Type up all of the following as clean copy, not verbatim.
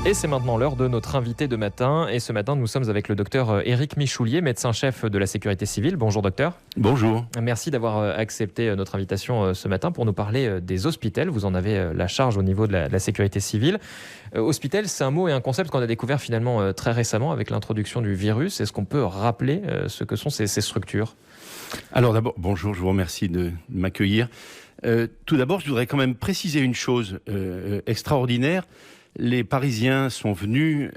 Et c'est maintenant l'heure de notre invité de matin. Et ce matin, nous sommes avec le docteur Éric Michoulier, médecin-chef de la Sécurité civile. Bonjour docteur. Bonjour. Merci d'avoir accepté notre invitation ce matin pour nous parler des hospitels. Vous en avez la charge au niveau de la Sécurité civile. Hospital, c'est un mot et un concept qu'on a découvert finalement très récemment avec l'introduction du virus. Est-ce qu'on peut rappeler ce que sont ces structures ? Alors d'abord, bonjour, je vous remercie de m'accueillir. Tout d'abord, je voudrais quand même préciser une chose extraordinaire. Les Parisiens sont venus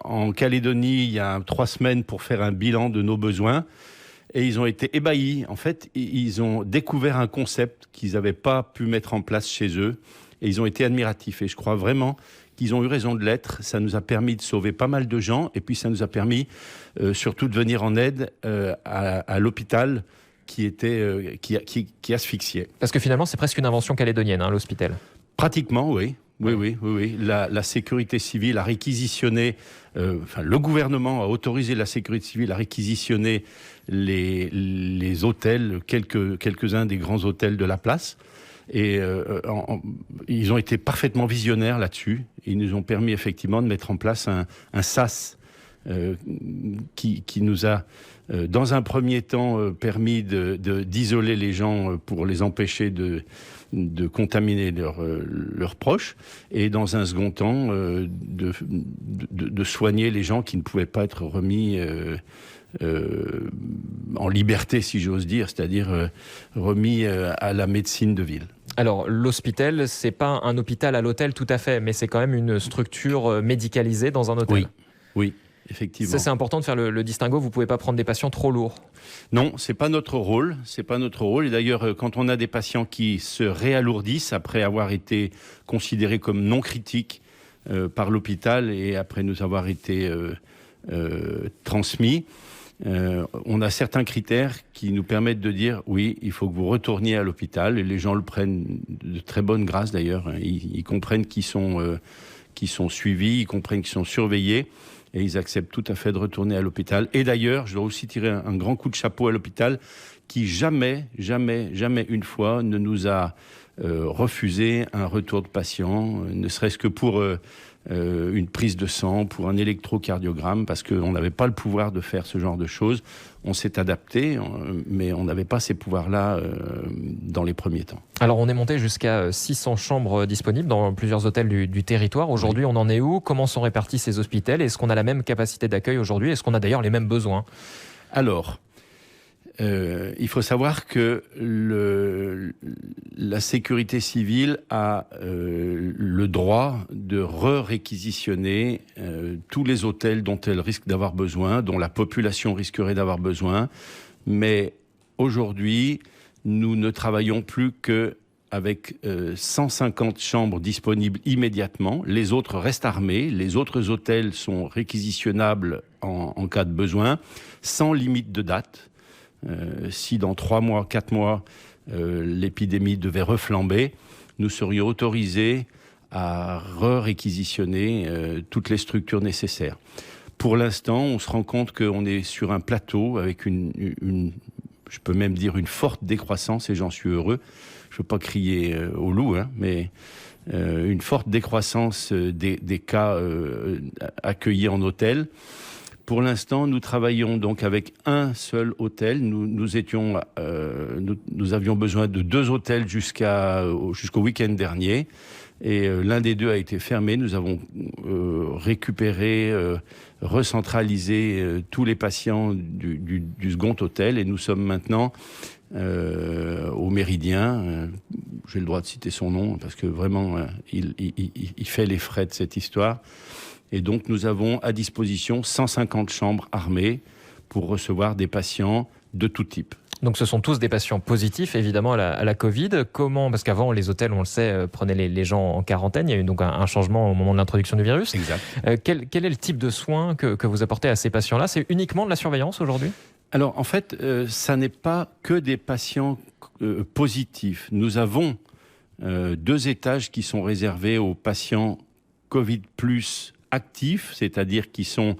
en Calédonie il y a 3 semaines pour faire un bilan de nos besoins et ils ont été ébahis. En fait, ils ont découvert un concept qu'ils n'avaient pas pu mettre en place chez eux et ils ont été admiratifs. Et je crois vraiment qu'ils ont eu raison de l'être. Ça nous a permis de sauver pas mal de gens et puis ça nous a permis surtout de venir en aide à l'hôpital qui asphyxiait. Parce que finalement, c'est presque une invention calédonienne, l'hôpital. Pratiquement, oui. Oui. La sécurité civile a réquisitionné, le gouvernement a autorisé la sécurité civile à réquisitionner les hôtels, quelques-uns des grands hôtels de la place. Et ils ont été parfaitement visionnaires là-dessus. Ils nous ont permis effectivement de mettre en place un SAS qui nous a, dans un premier temps, permis d'isoler les gens pour les empêcher de contaminer leurs proches, et dans un second temps, de soigner les gens qui ne pouvaient pas être remis en liberté, si j'ose dire, c'est-à-dire remis à la médecine de ville. Alors, l'hospital, c'est pas un hôpital à l'hôtel tout à fait, mais c'est quand même une structure médicalisée dans un hôtel. Oui. Effectivement. Ça, c'est important de faire le distinguo. Vous ne pouvez pas prendre des patients trop lourds. Non, c'est pas notre rôle. C'est pas notre rôle. Et d'ailleurs, quand on a des patients qui se réalourdissent après avoir été considérés comme non critiques par l'hôpital et après nous avoir été transmis, on a certains critères qui nous permettent de dire oui, il faut que vous retourniez à l'hôpital. Et les gens le prennent de très bonne grâce d'ailleurs. Ils comprennent qu'ils sont suivis, ils comprennent qu'ils sont surveillés. Et ils acceptent tout à fait de retourner à l'hôpital. Et d'ailleurs, je dois aussi tirer un grand coup de chapeau à l'hôpital qui jamais une fois ne nous a refusé un retour de patient, ne serait-ce que pour une prise de sang, pour un électrocardiogramme, parce qu'on n'avait pas le pouvoir de faire ce genre de choses. On s'est adapté, mais on n'avait pas ces pouvoirs-là dans les premiers temps. Alors, on est monté jusqu'à 600 chambres disponibles dans plusieurs hôtels du territoire. Aujourd'hui, on en est où ? Comment sont répartis ces hôpitaux ? Est-ce qu'on a la même capacité d'accueil aujourd'hui ? Est-ce qu'on a d'ailleurs les mêmes besoins ? Alors, il faut savoir que la sécurité civile a le droit de réquisitionner tous les hôtels dont elle risque d'avoir besoin, dont la population risquerait d'avoir besoin. Mais aujourd'hui, nous ne travaillons plus qu'avec 150 chambres disponibles immédiatement. Les autres restent armés. Les autres hôtels sont réquisitionnables en cas de besoin, sans limite de date. Si dans 3 mois, 4 mois, l'épidémie devait reflamber, nous serions autorisés à réquisitionner toutes les structures nécessaires. Pour l'instant, on se rend compte qu'on est sur un plateau avec je peux même dire une forte décroissance, et j'en suis heureux. Je ne veux pas crier au loup, mais une forte décroissance des cas accueillis en hôtel. Pour l'instant, nous travaillons donc avec un seul hôtel. Nous avions besoin de 2 hôtels jusqu'au week-end dernier. Et l'un des 2 a été fermé. Nous avons récupéré, recentralisé tous les patients du second hôtel. Et nous sommes maintenant au Méridien. J'ai le droit de citer son nom parce que vraiment, il fait les frais de cette histoire. Et donc, nous avons à disposition 150 chambres armées pour recevoir des patients de tout type. Donc, ce sont tous des patients positifs, évidemment, à la Covid. Comment ? Parce qu'avant, les hôtels, on le sait, prenaient les gens en quarantaine. Il y a eu donc un changement au moment de l'introduction du virus. Exact. Quel est le type de soins que vous apportez à ces patients-là ? C'est uniquement de la surveillance aujourd'hui ? Alors, en fait, ça n'est pas que des patients positifs. Nous avons 2 étages qui sont réservés aux patients Covid+, actifs, c'est-à-dire qui sont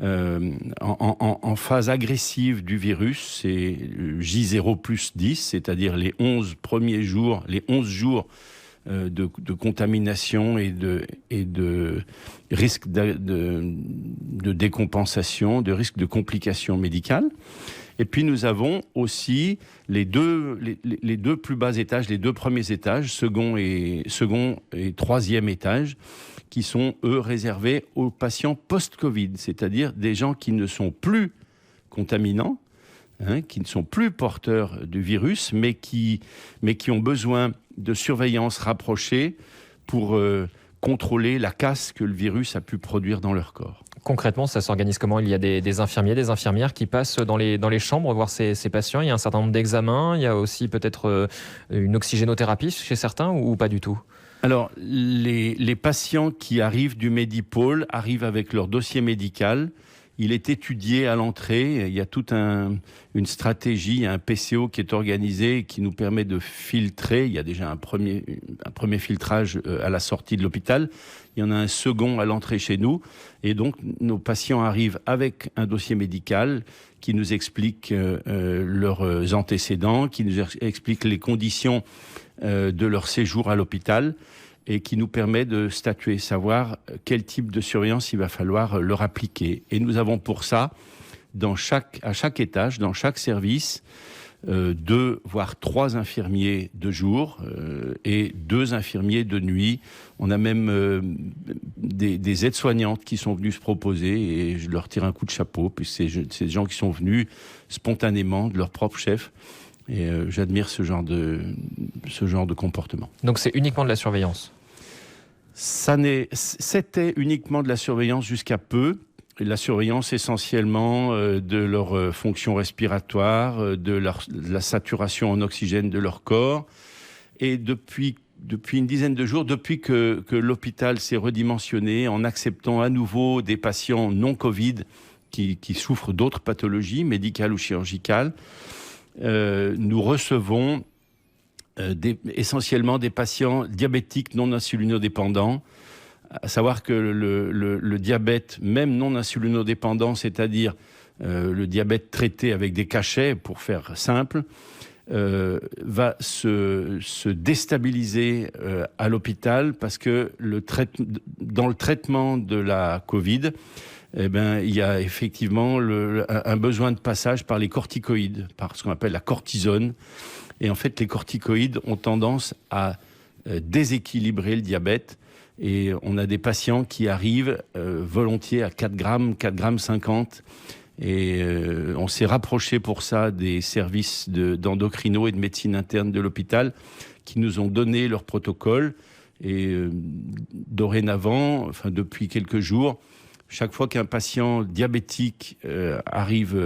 en phase agressive du virus. C'est J0 plus 10, c'est-à-dire les 11 premiers jours, les 11 jours de contamination et de risque de décompensation, de risque de complications médicales. Et puis nous avons aussi les deux plus bas étages, les deux premiers étages, second et troisième étage, qui sont, eux, réservés aux patients post-Covid, c'est-à-dire des gens qui ne sont plus contaminants, qui ne sont plus porteurs du virus, mais qui ont besoin de surveillance rapprochée pour contrôler la casse que le virus a pu produire dans leur corps. Concrètement, ça s'organise comment ? Il y a des infirmiers, des infirmières qui passent dans les chambres voir ces patients. Il y a un certain nombre d'examens. Il y a aussi peut-être une oxygénothérapie chez certains ou pas du tout ? Alors, les patients qui arrivent du Medipôle arrivent avec leur dossier médical. Il est étudié à l'entrée. Il y a toute une stratégie, un PCO qui est organisé et qui nous permet de filtrer. Il y a déjà un premier filtrage à la sortie de l'hôpital. Il y en a un second à l'entrée chez nous. Et donc, nos patients arrivent avec un dossier médical qui nous explique leurs antécédents, qui nous explique les conditions de leur séjour à l'hôpital et qui nous permet de statuer, savoir quel type de surveillance il va falloir leur appliquer. Et nous avons pour ça, à chaque étage, dans chaque service, 2 voire 3 infirmiers de jour et 2 infirmiers de nuit. On a même des aides-soignantes qui sont venues se proposer et je leur tire un coup de chapeau, puisque c'est des gens qui sont venus spontanément de leur propre chef. Et j'admire ce genre de comportement. Donc c'est uniquement de la surveillance ? C'était uniquement de la surveillance jusqu'à peu. La surveillance essentiellement de leur fonction respiratoire, de la saturation en oxygène de leur corps. Et depuis une dizaine de jours, depuis que l'hôpital s'est redimensionné en acceptant à nouveau des patients non Covid qui souffrent d'autres pathologies médicales ou chirurgicales, nous recevons essentiellement des patients diabétiques non insulinodépendants, à savoir que le diabète, même non insulinodépendant, c'est-à-dire le diabète traité avec des cachets, pour faire simple, va se déstabiliser à l'hôpital parce que dans le traitement de la Covid, il y a effectivement un besoin de passage par les corticoïdes, par ce qu'on appelle la cortisone. Et en fait, les corticoïdes ont tendance à déséquilibrer le diabète. Et on a des patients qui arrivent volontiers à 4 grammes, 4 grammes 50. Et on s'est rapproché pour ça des services d'endocrino et de médecine interne de l'hôpital qui nous ont donné leur protocole. Et dorénavant, depuis quelques jours, chaque fois qu'un patient diabétique arrive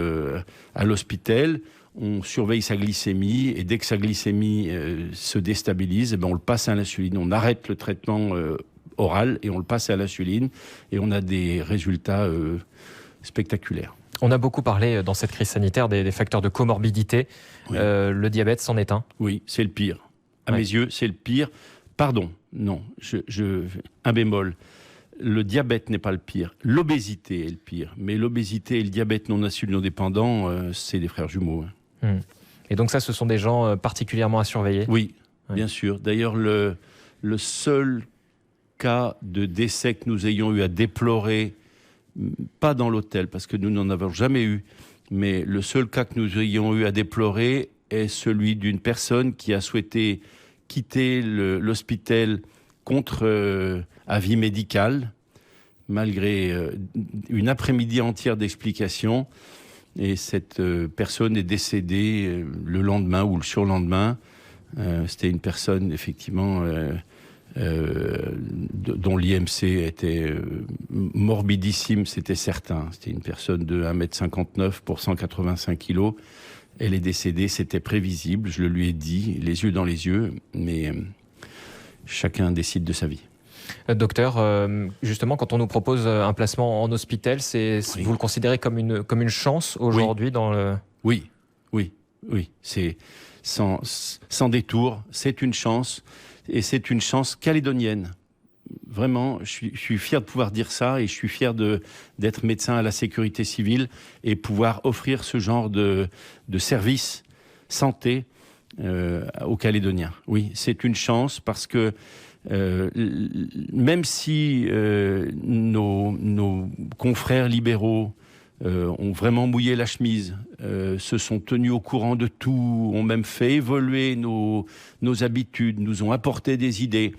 à l'hôpital, on surveille sa glycémie et dès que sa glycémie se déstabilise, on le passe à l'insuline. On arrête le traitement oral et on le passe à l'insuline et on a des résultats spectaculaires. On a beaucoup parlé dans cette crise sanitaire des facteurs de comorbidité. Oui. Le diabète, c'en est un ? Oui, c'est le pire. À mes yeux, c'est le pire. Pardon, non, un bémol. Le diabète n'est pas le pire. L'obésité est le pire. Mais l'obésité et le diabète non insulinodépendant, c'est des frères jumeaux. Et donc ça, ce sont des gens particulièrement à surveiller ? Oui, bien sûr. D'ailleurs, le seul cas de décès que nous ayons eu à déplorer, pas dans l'hôtel, parce que nous n'en avons jamais eu, mais le seul cas que nous ayons eu à déplorer est celui d'une personne qui a souhaité quitter l'hôpital contre avis médical, malgré une après-midi entière d'explications. Et cette personne est décédée le lendemain ou le surlendemain. C'était une personne, effectivement, dont l'IMC était morbidissime, c'était certain. C'était une personne de 1m59 pour 185 kg. Elle est décédée, c'était prévisible, je le lui ai dit, les yeux dans les yeux, mais chacun décide de sa vie. Docteur, justement, quand on nous propose un placement en hôpital, vous le considérez comme une chance aujourd'hui dans le... Oui. C'est sans détour, c'est une chance, et c'est une chance calédonienne. Vraiment, je suis fier de pouvoir dire ça, et je suis fier d'être médecin à la sécurité civile et pouvoir offrir ce genre de service santé aux Calédoniens. Oui, c'est une chance parce que même si nos confrères libéraux ont vraiment mouillé la chemise, se sont tenus au courant de tout, ont même fait évoluer nos habitudes, nous ont apporté des idées,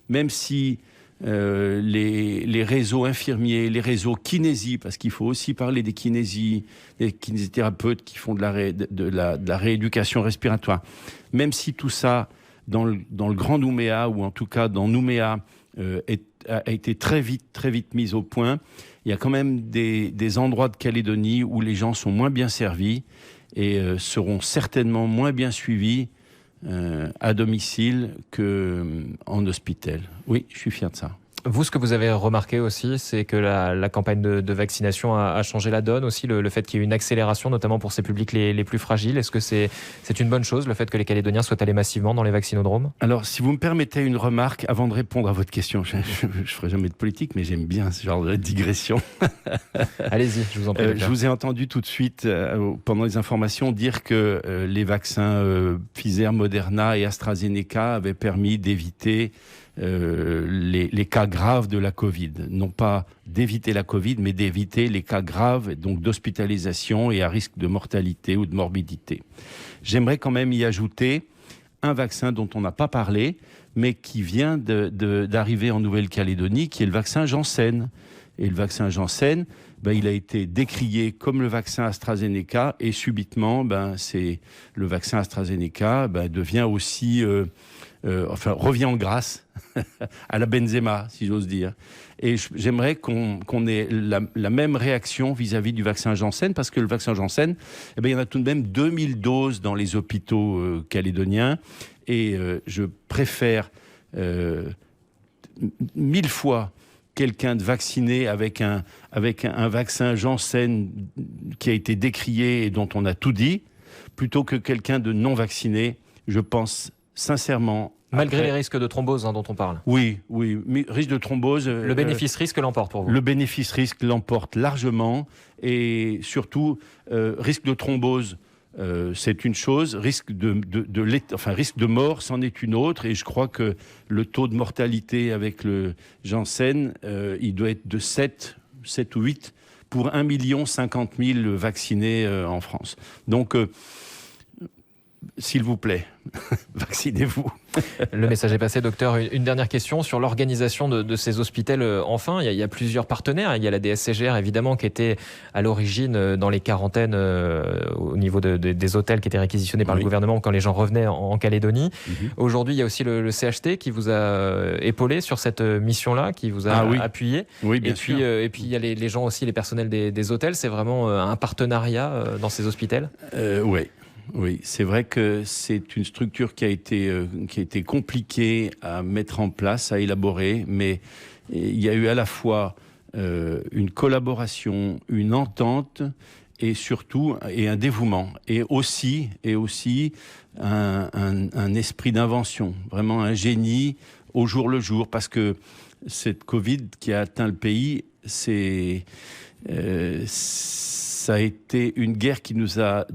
même si les réseaux infirmiers, les réseaux kinésies, parce qu'il faut aussi parler des kinésithérapeutes qui font de la rééducation respiratoire, même si tout ça, dans le Grand Nouméa, ou en tout cas dans Nouméa, a été très vite mis au point, il y a quand même des endroits de Calédonie où les gens sont moins bien servis et seront certainement moins bien suivis à domicile qu'en hôpital. Oui, je suis fier de ça. Vous, ce que vous avez remarqué aussi, c'est que la campagne de vaccination a changé la donne aussi, le fait qu'il y ait une accélération, notamment pour ces publics les plus fragiles. Est-ce que c'est une bonne chose, le fait que les Calédoniens soient allés massivement dans les vaccinodromes ? Alors, si vous me permettez une remarque, avant de répondre à votre question, je ne ferai jamais de politique, mais j'aime bien ce genre de digression. Allez-y, je vous en prie. Je vous ai entendu tout de suite, pendant les informations, dire que les vaccins Pfizer, Moderna et AstraZeneca avaient permis d'éviter les cas graves de la Covid. Non pas d'éviter la Covid, mais d'éviter les cas graves, donc d'hospitalisation et à risque de mortalité ou de morbidité. J'aimerais quand même y ajouter un vaccin dont on n'a pas parlé, mais qui vient d'arriver en Nouvelle-Calédonie, qui est le vaccin Janssen. Et le vaccin Janssen, il a été décrié comme le vaccin AstraZeneca, et subitement, le vaccin AstraZeneca devient aussi... revient en grâce à la Benzema, si j'ose dire. Et j'aimerais qu'on ait la même réaction vis-à-vis du vaccin Janssen, parce que le vaccin Janssen, il y en a tout de même 2000 doses dans les hôpitaux calédoniens, et je préfère 1000 fois quelqu'un de vacciné avec un vaccin Janssen qui a été décrié et dont on a tout dit, plutôt que quelqu'un de non vacciné. Je pense sincèrement... Malgré les risques de thrombose dont on parle. Oui, mais risque de thrombose... Le bénéfice-risque l'emporte pour vous. Le bénéfice-risque l'emporte largement, et surtout, risque de thrombose, c'est une chose, risque de mort, c'en est une autre, et je crois que le taux de mortalité avec le Janssen, il doit être de 7 ou 8 pour 1 50 000 vaccinés en France. Donc... s'il vous plaît, vaccinez-vous. Le message est passé, docteur. Une dernière question sur l'organisation de ces hôpitaux. Enfin, il y a plusieurs partenaires. Il y a la DSCGR, évidemment, qui était à l'origine dans les quarantaines au niveau des hôtels qui étaient réquisitionnés par le gouvernement quand les gens revenaient en Calédonie. Aujourd'hui, il y a aussi le CHT qui vous a épaulé sur cette mission-là, qui vous a appuyé. Oui, bien sûr. Et puis, il y a les gens aussi, les personnels des hôtels. C'est vraiment un partenariat dans ces hôpitaux ? Oui, c'est vrai que c'est une structure qui a été compliquée à mettre en place, à élaborer, mais il y a eu à la fois une collaboration, une entente, et surtout un dévouement, et aussi un esprit d'invention, vraiment un génie au jour le jour, parce que cette Covid qui a atteint le pays, ça a été une guerre qui nous a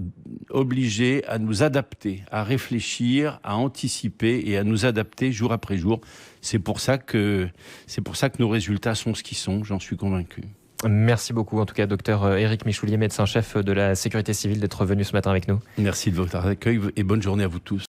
obligés à nous adapter, à réfléchir, à anticiper et à nous adapter jour après jour. C'est pour ça que nos résultats sont ce qu'ils sont, j'en suis convaincu. Merci beaucoup, en tout cas, docteur Éric Michoulier, médecin-chef de la Sécurité civile, d'être venu ce matin avec nous. Merci de votre accueil et bonne journée à vous tous.